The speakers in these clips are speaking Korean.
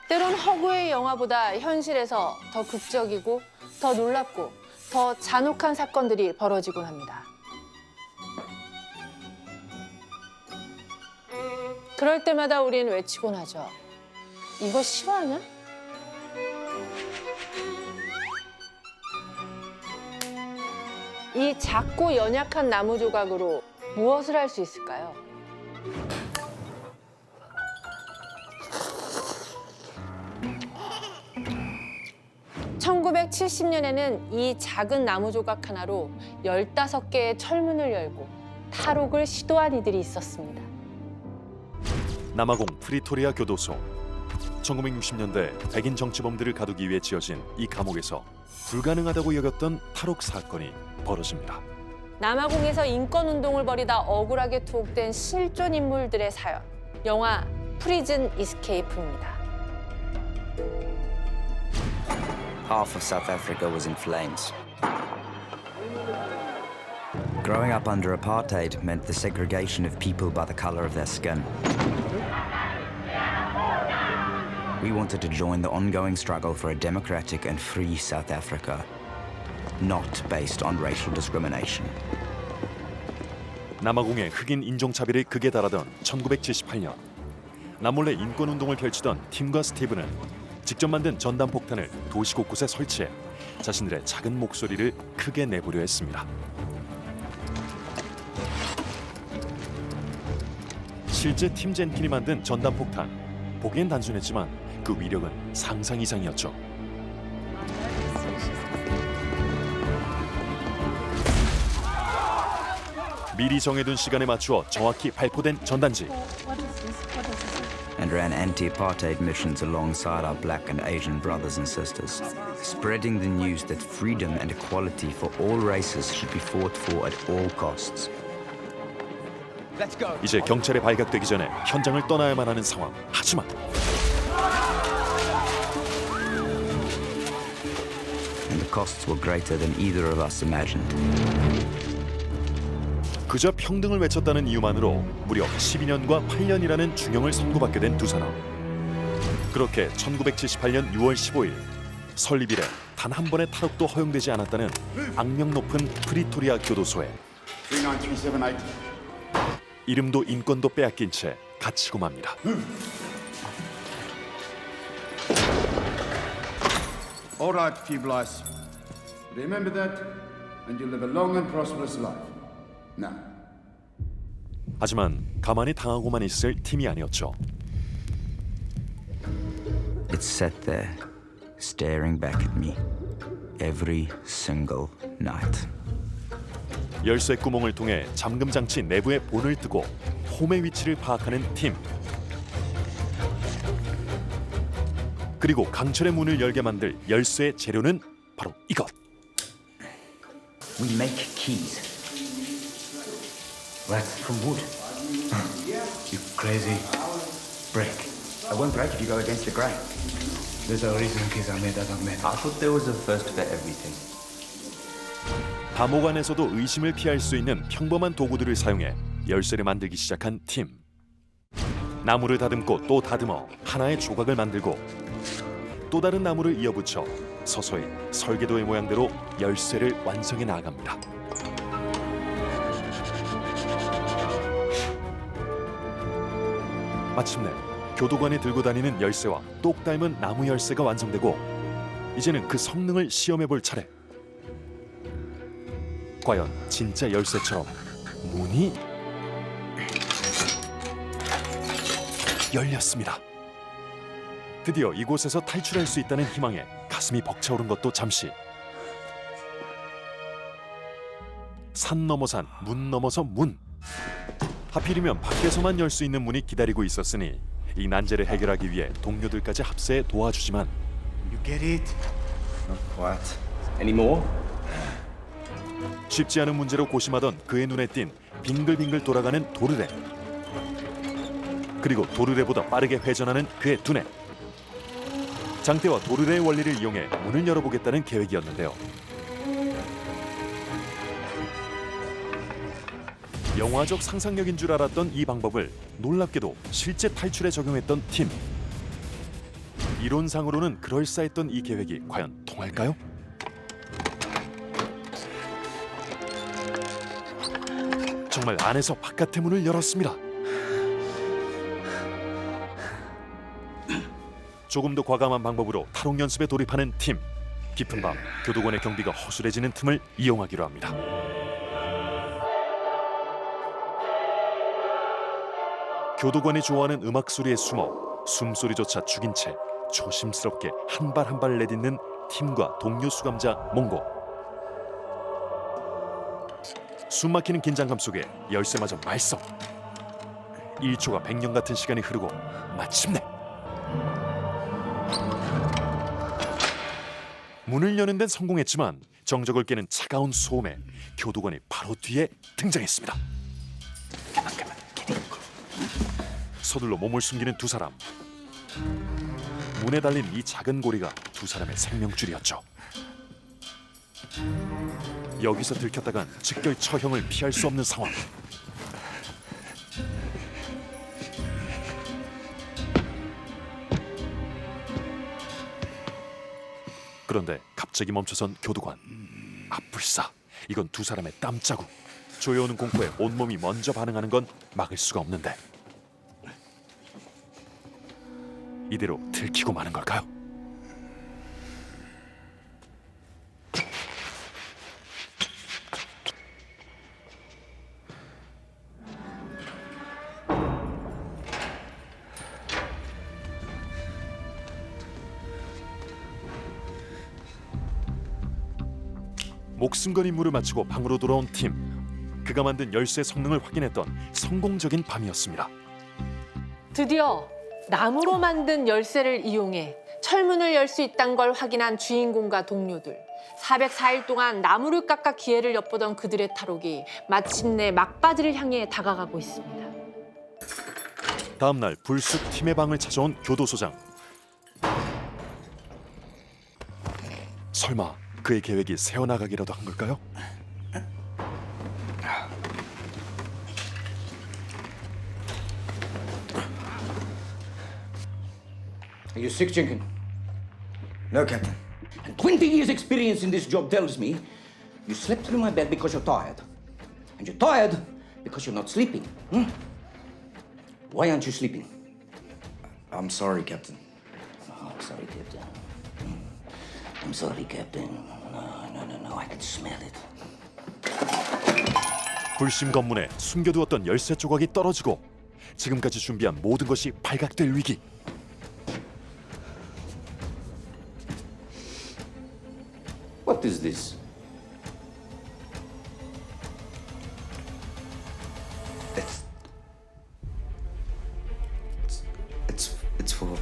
때론 허구의 영화보다 현실에서 더 극적이고 더 놀랍고 더 잔혹한 사건들이 벌어지곤 합니다. 그럴 때마다 우리는 외치곤 하죠. 이거 실화냐? 이 작고 연약한 나무 조각으로 무엇을 할 수 있을까요? (1970년에는) 이 작은 나무 조각 하나로 15개의 철문을 열고 탈옥을 시도한 이들이 있었습니다. 남아공 프리토리아 교도소. 1960년대 백인 정치범들을 가두기 위해 지어진 이 감옥에서 불가능하다고 여겼던 탈옥 사건이 벌어집니다. 남아공에서 인권운동을 벌이다 억울하게 투옥된 실존 인물들의 사연. 영화 프리즌 이스케이프입니다. Half of South Africa was in flames. Growing up under apartheid meant the segregation of people by the color of their skin. We wanted to join the ongoing struggle for a democratic and free South Africa, not based on racial discrimination. 남아공의 흑인 인종차별이 극에 달하던 1978년 남몰래 인권운동을 펼치던 팀과 스티브는 직접 만든 전단폭탄을 도시 곳곳에 설치해 자신들의 작은 목소리를 크게 내보려 했습니다. 실제 팀 젠킨이 만든 전단폭탄, 보기엔 단순했지만 그 위력은 상상 이상이었죠. 미리 정해둔 시간에 맞추어 정확히 발포된 전단지. And ran anti-apartheid missions alongside our black and Asian brothers and sisters, spreading the news that freedom and equality for all races should be fought for at all costs. 이제 경찰에 발각되기 전에 현장을 떠나야만 하는 상황. 하지만 And the costs were greater than either of us imagined. 그저 평등을 외쳤다는 이유만으로 무려 12년과 8년이라는 중형을 선고받게 된 두 사람. 그렇게 1978년 6월 15일 설립 이래 단 한 번의 탈옥도 허용되지 않았다는 악명 높은 프리토리아 교도소에 39378. 이름도 인권도 빼앗긴 채 갇히고 맙니다. All right, feeble eyes. Remember that, and you'll live a long and prosperous life. Now. 하지만 가만히 당하고만 있을 팀이 아니었죠. It sat there, staring back at me, every single night. 열쇠 구멍을 통해 잠금 장치 내부의 본을 뜨고 홈의 위치를 파악하는 팀. 그리고 강철의 문을 열게 만들 열쇠의 재료는 바로 이것. We make keys. What? From wood? You crazy. Break. I won't break if you go against the grain. There's a reason keys are made out of metal. I thought there was a first for everything. 감옥 안에서도 의심을 피할 수 있는 평범한 도구들을 사용해 열쇠를 만들기 시작한 팀. 나무를 다듬고 또 다듬어 하나의 조각을 만들고 또 다른 나무를 이어붙여 서서히 설계도의 모양대로 열쇠를 완성해 나아갑니다. 마침내 교도관이 들고 다니는 열쇠와 똑 닮은 나무 열쇠가 완성되고 이제는 그 성능을 시험해 볼 차례. 과연 진짜 열쇠처럼 문이 열렸습니다. 드디어 이곳에서 탈출할 수 있다는 희망에 가슴이 벅차오른 것도 잠시. 산 넘어 산, 문 넘어서 문. 하필이면 밖에서만 열 수 있는 문이 기다리고 있었으니 이 난제를 해결하기 위해 동료들까지 합세해 도와주지만 You get it? Not quite. Any more? 쉽지 않은 문제로 고심하던 그의 눈에 띈 빙글빙글 돌아가는 도르래. 그리고 도르래보다 빠르게 회전하는 그의 두뇌. 장대와 도르래의 원리를 이용해 문을 열어보겠다는 계획이었는데요. 영화적 상상력인 줄 알았던 이 방법을 놀랍게도 실제 탈출에 적용했던 팀. 이론상으로는 그럴싸했던 이 계획이 과연 통할까요? 정말 안에서 바깥의 문을 열었습니다. 조금 더 과감한 방법으로 탈옥 연습에 돌입하는 팀. 깊은 밤 교도관의 경비가 허술해지는 틈을 이용하기로 합니다. 교도관이 좋아하는 음악 소리에 숨어 숨소리조차 죽인 채 조심스럽게 한 발 한 발 내딛는 팀과 동료 수감자 몽고. 숨막히는 긴장감 속에 열쇠마저 말썽. 1초가 100년 같은 시간이 흐르고 마침내 문을 여는 데는 성공했지만 정적을 깨는 차가운 소음에 교도관이 바로 뒤에 등장했습니다. 서둘러 몸을 숨기는 두 사람. 문에 달린 이 작은 고리가 두 사람의 생명줄이었죠. 여기서 들켰다간 즉결 처형을 피할 수 없는 상황. 그런데 갑자기 멈춰선 교도관. 아뿔싸, 이건 두 사람의 땀자국. 조여오는 공포에 온몸이 먼저 반응하는 건 막을 수가 없는데 이대로 들키고 마는 걸까요? 목숨 건 임무를 마치고 방으로 돌아온 팀. 그가 만든 열쇠 성능을 확인했던 성공적인 밤이었습니다. 드디어 나무로 만든 열쇠를 이용해 철문을 열 수 있다는 걸 확인한 주인공과 동료들. 404일 동안 나무를 깎아 기회를 엿보던 그들의 탈옥이 마침내 막바지를 향해 다가가고 있습니다. 다음 날 불쑥 팀의 방을 찾아온 교도소장. 설마 그의 계획이 새어나가기라도 한 걸까요? Are you sick, Jenkins? No, Captain. And 20 years' experience in this job tells me you slept through my bed because you're tired. And you're tired because you're not sleeping. Why aren't you sleeping? I'm sorry, Captain. Oh, I'm sorry, Captain. I'm sorry, Captain. No, I can smell it. 불심 검문에 숨겨두었던 열쇠 조각이 떨어지고 지금까지 준비한 모든 것이 발각될 위기. What is this? It's for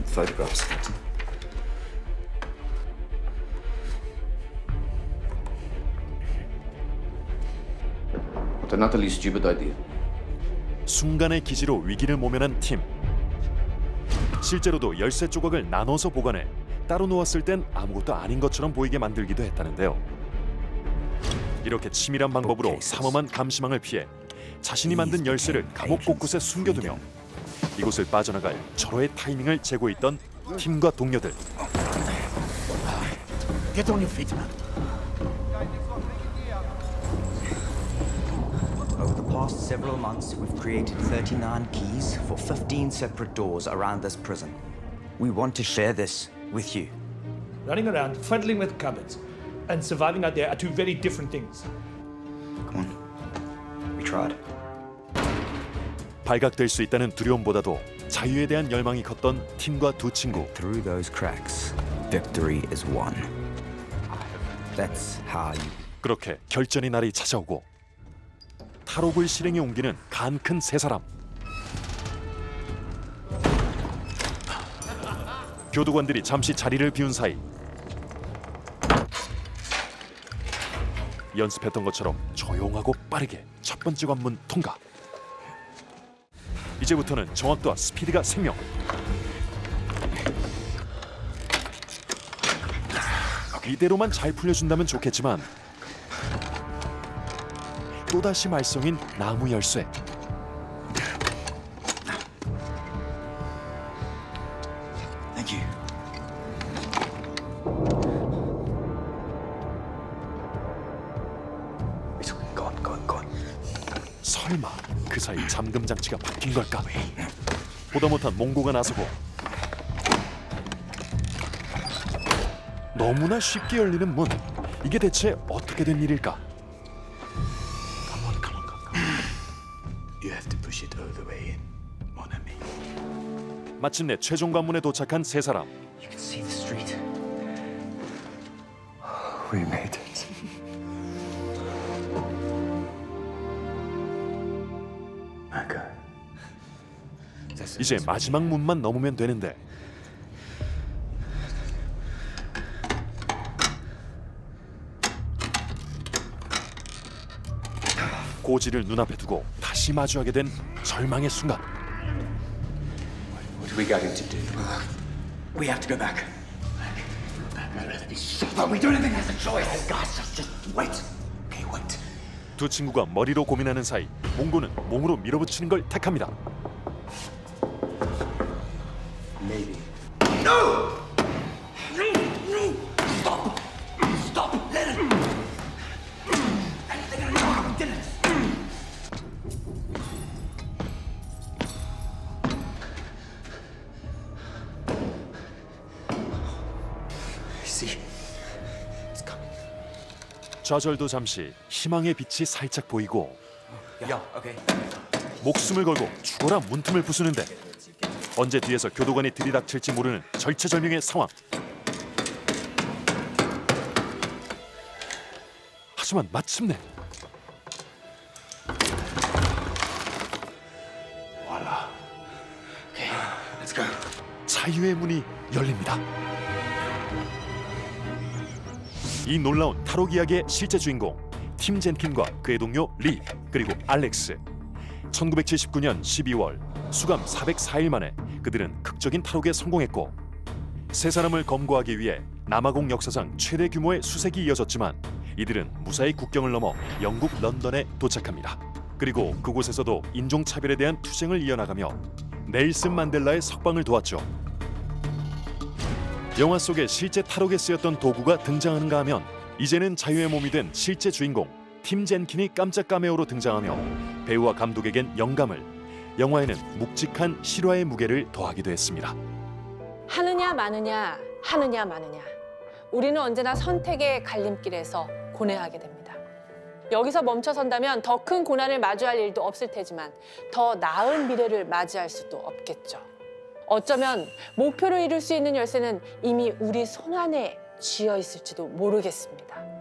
photographs, Captain. What an utterly stupid idea. 순간의 기지로 위기를 모면한 팀. 실제로도 열쇠 조각을 나눠서 보관해 따로 놓았을 땐 아무것도 아닌 것처럼 보이게 만들기도 했다는데요. 이렇게 치밀한 방법으로 삼엄한 감시망을 피해 자신이 만든 열쇠를 감옥 곳곳에 숨겨두며 이곳을 빠져나갈 절호의 타이밍을 재고 있던 팀과 동료들. Get on your feet, man. Over the past several months, we've created 39 keys for 15 separate doors around this prison. We want to share this with you. Running around, fiddling with cupboards, and surviving out there are two very different things. Come on. We tried. 발각될 수 있다는 두려움보다도 자유에 대한 열망이 컸던 팀과 두 친구. Through those cracks, victory is won. That's how you... 그렇게 결전의 날이 찾아오고 탈옥을 실행에 옮기는 간 큰 세 사람. 교도관들이 잠시 자리를 비운 사이 연습했던 것처럼 조용하고 빠르게 첫 번째 관문 통과. 이제부터는 정확도와 스피드가 생명. 이대로만 잘 풀려준다면 좋겠지만 또다시 말썽인 나무 열쇠. Thank you. 설마 그 사이 잠금 장치가 바뀐 걸까? 보다 못한 몽고가 나서고 너무나 쉽게 열리는 문. 이게 대체 어떻게 된 일일까? Come on. You have to push it all the way in, mon ami. 마침내 최종 관문에 도착한 세 사람. You can see the street. We made it. My God. 이제 마지막 문만 넘으면 되는데 고지를 눈앞에 두고 다시 마주하게 된 절망의 순간. What are we going to do? We have to go back. I'd rather be shot, but we don't even have a choice. Guys, just wait. Okay, wait. 두 친구가 머리로 고민하는 사이 몽고는 몸으로 밀어붙이는 걸 택합니다. Maybe. See, it's coming. 좌절도 잠시 희망의 빛이 살짝 보이고 Yeah, okay. 목숨을 걸고 죽어라 문틈을 부수는데 언제 뒤에서 교도관이 들이닥칠지 모르는 절체절명의 상황. 하지만 마침내 Voila. Okay, let's go. 자유의 문이 열립니다. 이 놀라운 탈옥 이야기의 실제 주인공 팀 젠킨과 그의 동료 리 그리고 알렉스. 1979년 12월 수감 404일 만에 그들은 극적인 탈옥에 성공했고 세 사람을 검거하기 위해 남아공 역사상 최대 규모의 수색이 이어졌지만 이들은 무사히 국경을 넘어 영국 런던에 도착합니다. 그리고 그곳에서도 인종차별에 대한 투쟁을 이어나가며 넬슨 만델라의 석방을 도왔죠. 영화 속에 실제 탈옥에 쓰였던 도구가 등장하는가 하면 이제는 자유의 몸이 된 실제 주인공 팀 젠킨이 깜짝 카메오로 등장하며 배우와 감독에겐 영감을, 영화에는 묵직한 실화의 무게를 더하기도 했습니다. 하느냐 마느냐, 하느냐 마느냐. 우리는 언제나 선택의 갈림길에서 고뇌하게 됩니다. 여기서 멈춰선다면 더 큰 고난을 마주할 일도 없을 테지만 더 나은 미래를 맞이할 수도 없겠죠. 어쩌면 목표를 이룰 수 있는 열쇠는 이미 우리 손안에 쥐어 있을지도 모르겠습니다.